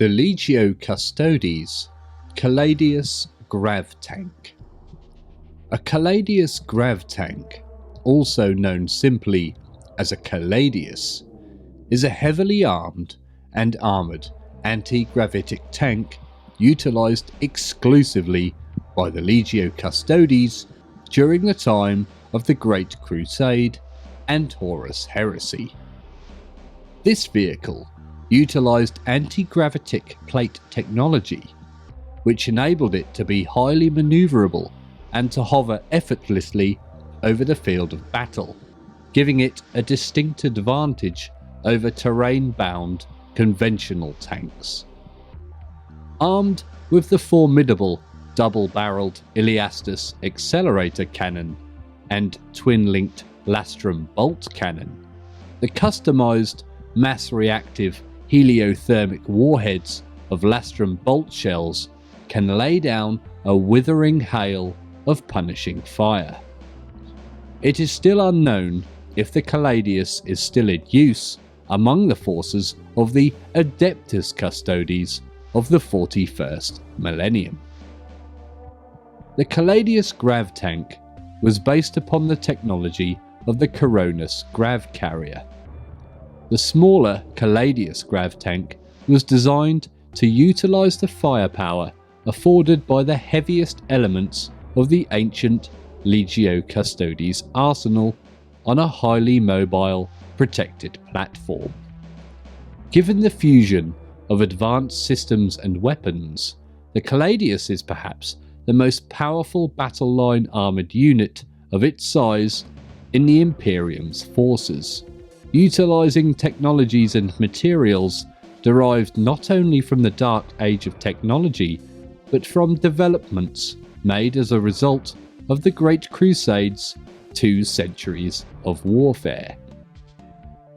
The Legio Custodes CALADIUS GRAV tank. A CALADIUS GRAV tank, also known simply as a CALADIUS, is a heavily armed and armoured anti-gravitic tank utilised exclusively by the Legio Custodes during the time of the Great Crusade and Horus Heresy. This vehicle utilised anti-gravitic plate technology, which enabled it to be highly manoeuvrable and to hover effortlessly over the field of battle, giving it a distinct advantage over terrain-bound conventional tanks. Armed with the formidable double-barrelled Iliastus accelerator cannon and twin-linked Lastrum bolt cannon, the customised mass-reactive heliothermic warheads of Lastrum bolt shells can lay down a withering hail of punishing fire. It is still unknown if the CALADIUS is still in use among the forces of the Adeptus Custodes of the 41st millennium. The CALADIUS GRAV tank was based upon the technology of the Coronus GRAV carrier. The smaller CALADIUS GRAV tank was designed to utilise the firepower afforded by the heaviest elements of the ancient Legio Custodes arsenal on a highly mobile, protected platform. Given the fusion of advanced systems and weapons, the CALADIUS is perhaps the most powerful battle line armoured unit of its size in the Imperium's forces, utilising technologies and materials derived not only from the dark age of technology, but from developments made as a result of the Great Crusade's 2 centuries of warfare.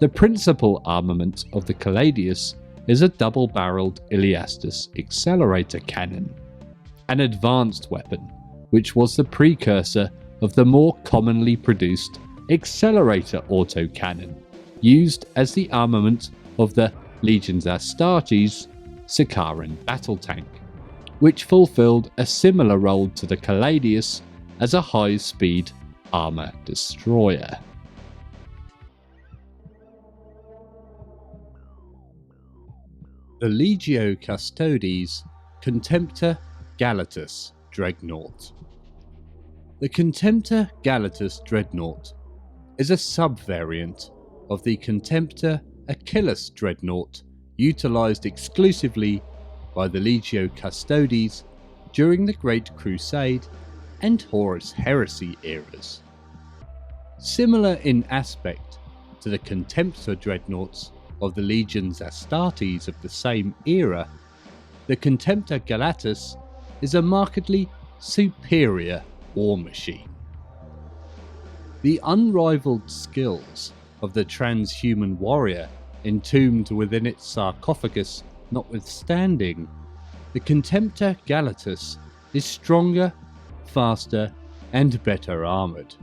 The principal armament of the CALADIUS is a double-barrelled Iliastus accelerator cannon, an advanced weapon which was the precursor of the more commonly produced accelerator autocannon used as the armament of the Legions Astartes Sicaran battle tank, which fulfilled a similar role to the CALADIUS as a high-speed armour destroyer. The Legio Custodes Contemptor Galatus Dreadnought. The Contemptor Galatus Dreadnought is a sub-variant of the Contemptor Achilles Dreadnought utilised exclusively by the Legio Custodes during the Great Crusade and Horus Heresy eras. Similar in aspect to the Contemptor Dreadnoughts of the Legions Astartes of the same era, the Contemptor Galatus is a markedly superior war machine. The unrivalled skills of the transhuman warrior entombed within its sarcophagus notwithstanding, the Contemptor Galatus is stronger, faster, and better armoured.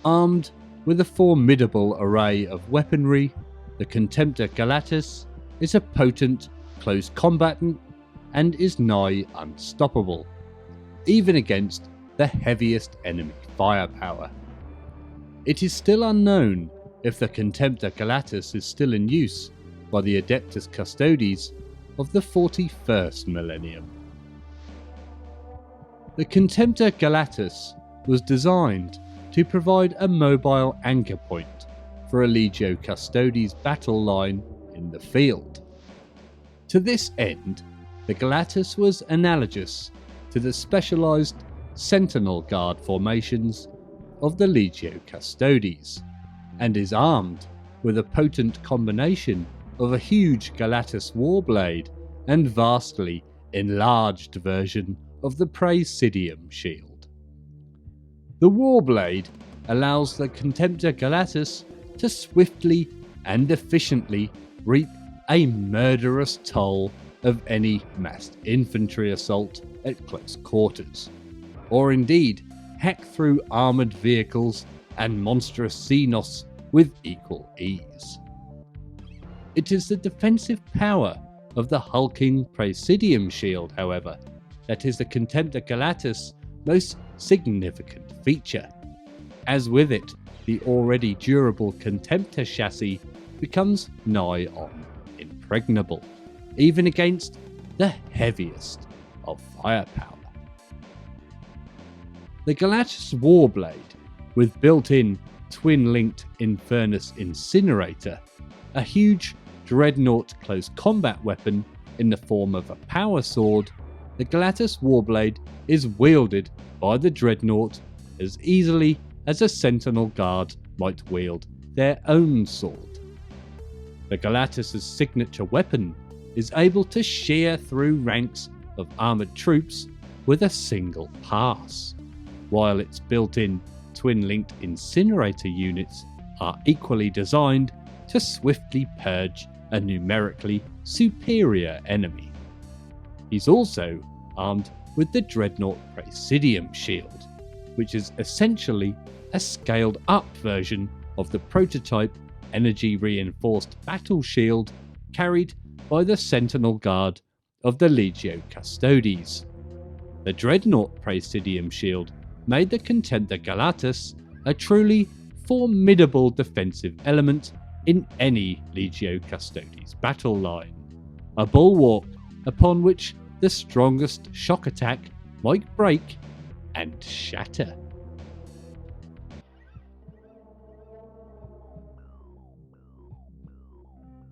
Armed with a formidable array of weaponry, the Contemptor Galatus is a potent close combatant and is nigh unstoppable, even against the heaviest enemy firepower. It is still unknown if the Contemptor Galatus is still in use by the Adeptus Custodes of the 41st millennium. The Contemptor Galatus was designed to provide a mobile anchor point for a Legio Custodes battle line in the field. To this end, the Galatus was analogous to the specialised Sentinel Guard formations of the Legio Custodes, and is armed with a potent combination of a huge Galatus warblade and vastly enlarged version of the Praesidium shield. The warblade allows the Contemptor Galatus to swiftly and efficiently reap a murderous toll of any massed infantry assault at close quarters, or indeed hack through armoured vehicles and monstrous Xenos with equal ease. It is the defensive power of the hulking Praesidium shield, however, that is the Contemptor Galatus' most significant feature. As with it, the already durable Contemptor chassis becomes nigh on impregnable, even against the heaviest of firepower. The Galatus Warblade, with built-in twin-linked Infernus Incinerator, a huge dreadnought close combat weapon in the form of a power sword, the Galatus Warblade is wielded by the dreadnought as easily as a Sentinel Guard might wield their own sword. The Galatus' signature weapon is able to shear through ranks of armoured troops with a single pass, while its built-in twin-linked incinerator units are equally designed to swiftly purge a numerically superior enemy. He's also armed with the Dreadnought Praesidium shield, which is essentially a scaled-up version of the prototype energy-reinforced battle shield carried by the Sentinel Guard of the Legio Custodes. The Dreadnought Praesidium shield made the Contemptor Galatus a truly formidable defensive element in any Legio Custodes battle line, a bulwark upon which the strongest shock attack might break and shatter.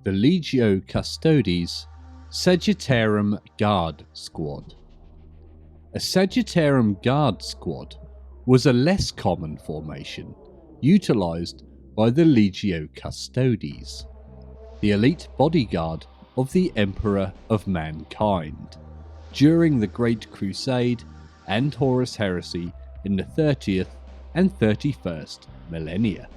The Legio Custodes Sagittarum Guard Squad. A Sagittarum Guard Squad was a less common formation utilised by the Legio Custodes, the elite bodyguard of the Emperor of Mankind, during the Great Crusade and Horus Heresy in the 30th and 31st millennia,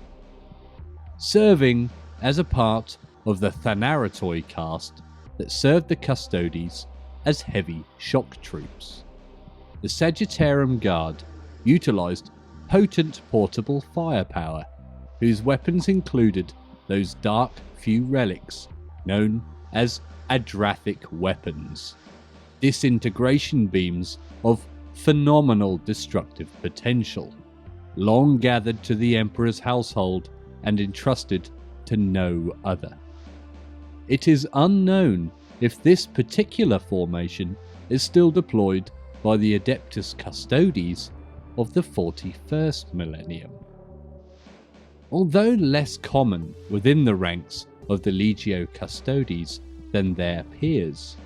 serving as a part of the Thanaratoi caste that served the Custodes as heavy shock troops. The Sagittarum Guard utilised potent portable firepower, whose weapons included those dark few relics known as Adrathic weapons, disintegration beams of phenomenal destructive potential, long gathered to the Emperor's household and entrusted to no other. It is unknown if this particular formation is still deployed by the Adeptus Custodes of the 41st millennium. Although less common within the ranks of the Legio Custodes than their peers,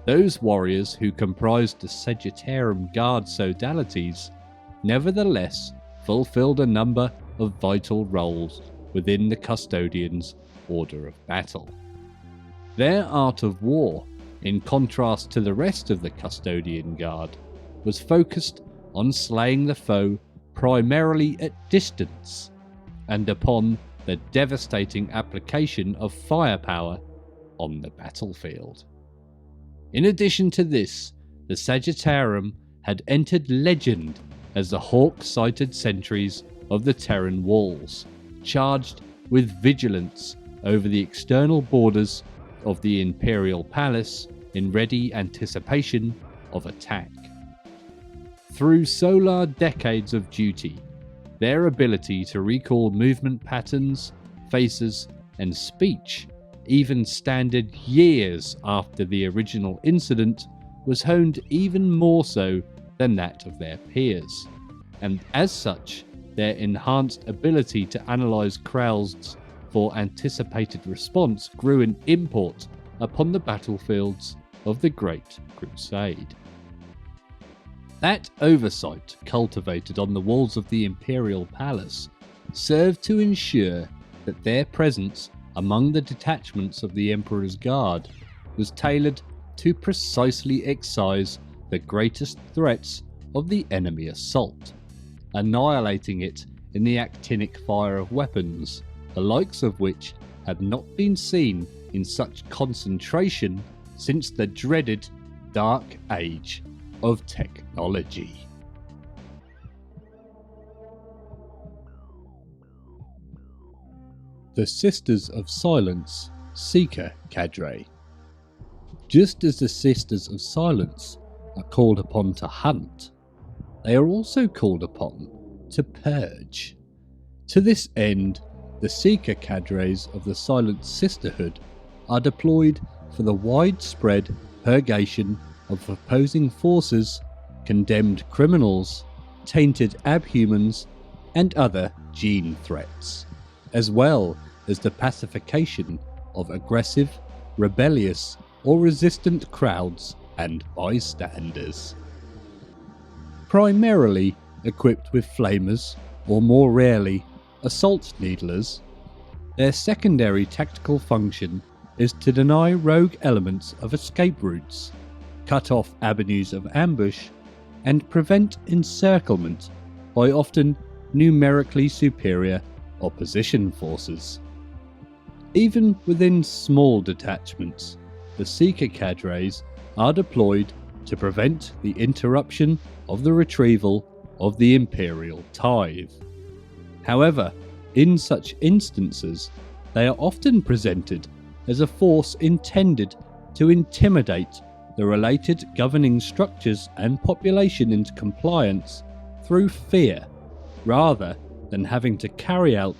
those warriors who comprised the Sagittarum Guard sodalities nevertheless fulfilled a number of vital roles within the Custodians' order of battle. Their art of war, in contrast to the rest of the Custodian Guard, was focused on slaying the foe primarily at distance and upon the devastating application of firepower on the battlefield. In addition to this, the Sagittarum had entered legend as the hawk-sighted sentries of the Terran walls, charged with vigilance over the external borders of the Imperial Palace in ready anticipation of attack. Through solar decades of duty, their ability to recall movement patterns, faces, and speech, even standard years after the original incident, was honed even more so than that of their peers, and as such, their enhanced ability to analyse crowds for anticipated response grew in import upon the battlefields of the Great Crusade. That oversight cultivated on the walls of the Imperial Palace served to ensure that their presence among the detachments of the Emperor's Guard was tailored to precisely excise the greatest threats of the enemy assault, annihilating it in the actinic fire of weapons, the likes of which had not been seen in such concentration since the dreaded Dark Age of technology. The Sisters of Silence Seeker Cadre. Just as the Sisters of Silence are called upon to hunt, they are also called upon to purge. To this end, the Seeker cadres of the Silent Sisterhood are deployed for the widespread purgation of opposing forces, condemned criminals, tainted abhumans, and other gene threats, as well as the pacification of aggressive, rebellious, or resistant crowds and bystanders. Primarily equipped with flamers, or more rarely, assault needlers, their secondary tactical function is to deny rogue elements of escape routes, cut off avenues of ambush, and prevent encirclement by often numerically superior opposition forces. Even within small detachments, the Seeker cadres are deployed to prevent the interruption of the retrieval of the Imperial tithe. However, in such instances, they are often presented as a force intended to intimidate the related governing structures and population into compliance through fear, rather than having to carry out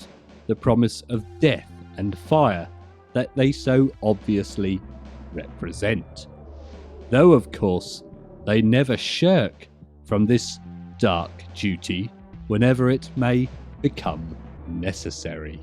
the promise of death and fire that they so obviously represent. Though, of course, they never shirk from this dark duty whenever it may become necessary.